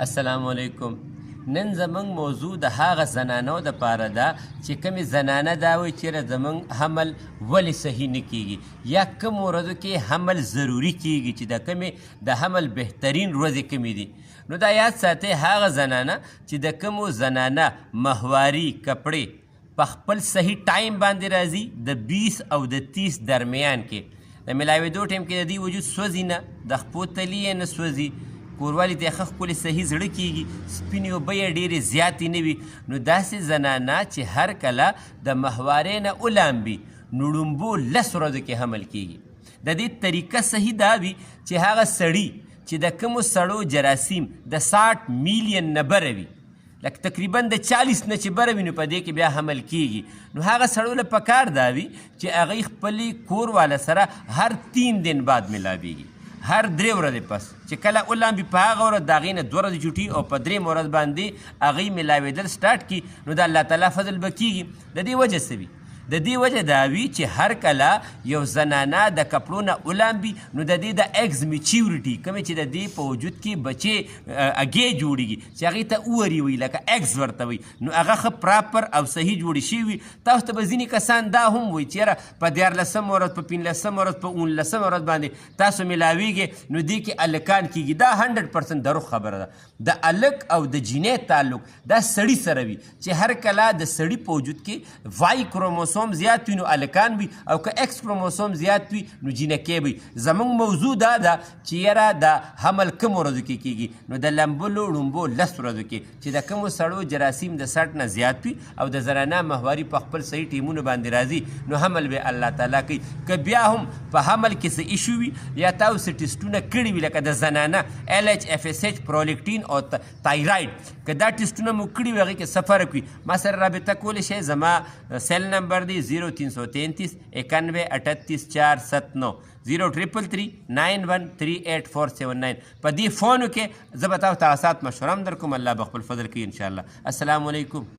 السلام علیکم. نن زمونږ موضوع د هغه زنانو دپاره ده چې کومې زنانه دا وایي چیرې زمونږ حمل ولې صحیح نه کیږي یا کومو ورځو کې حمل ضروري کیږي چې د کومې د حمل بهترین ورځې کومې دي. نو دا یاد ساتئ هغه زنانه چې د کومو زنانه ماهواري کپړې په خپل صحیح ټایم باندې راځي د 20 او د 30 درمیان کې د میلاوېدو ټایم کې د دوی وجود سوځي نه، د خپو تلي یې نه سوځي، کوروالي ته یې ښه ښکلې صحیح زړه کېږي، سپینې اوبه یې ډېرې زیاتې نه وي. نو داسې زنانه چې هر کله د ماهوارۍ نه ولامبي نو ړومبو 10 ورځو کې حمل کېږي. د دې طریقه صحیح دا وي چې هغه سړي چې د کومو سړو جراثیم د 60 میلیون نه بره وي، لکه تقریبا د 40 نه چې بره وي، نو په دې کې بیا حمل کېږي. نو هغه سړو له پکار دا وي چې هغوی خپلې کورواله سره هر 3 دن بعد ملاویږي، هر 3 ورځې پس چې کله ولامبي په هغه ورځ د هغې نه 2 ورځې چوټي او په 3 ورځ باندې هغوی ملاوېدل سټارټ کړي، نو د الله تعالی فضل به کېږي. د دې وجه څه وي؟ د دې وجه دا وي چې هر کله یو زنانه د کپړو نه ولامبي نو د دې د ایګز میچیورټي کومې چې د دې په وجود کې بچې اګې جوړېږي چې هغې ته اوري وي، لکه ایګز ورته وي، نو هغه ښه پراپر او صحیح جوړې شوي وي. تاسو ته به ځینې کسان دا هم وایي چې یاره په 14 ورځ، په 15 ورځ، په 19 ورځ باندې تاسو ملاویږئ نو دې کې الکان کېږي. دا 100% دروغ خبره ده. د الک او د جینۍ تعلق دا سړي سره وي چې هر کله د سړي په وجود کې وای کروموسوم زیات وي نو الکان وي، او که ایکس کروموسوم زیات وي نو جینکې وي. زمونږ موضوع دا ده چې یاره د حمل کوم ورځو کې کېږي؟ نو د لمبلو ړومبو 10 ورځو کې چې د کومو سړو جراثیم د 60 نه زیات وي او د زنانه ماهواري په خپل صحیح ټیمونو باندې راځي، نو حمل به الله تعالی کوي. که بیا هم په حمل کې څه ایشو وي یا تاسو ټیسټونه کړي وي، لکه د زنانه LH FSH پرولیکټین او تایراید، که دا ټیسټونه مو کړي وي هغې کې څه فرق وي، ما سره رابطه کولی شئ. زما سیل نمبر دی 0333 91 38 479 0333 9138 په دې فونو کې زه به تاسو ته اسات مشوره هم در کوم. الله به خپل فضل کوي انشاءالله. السلام علیکم.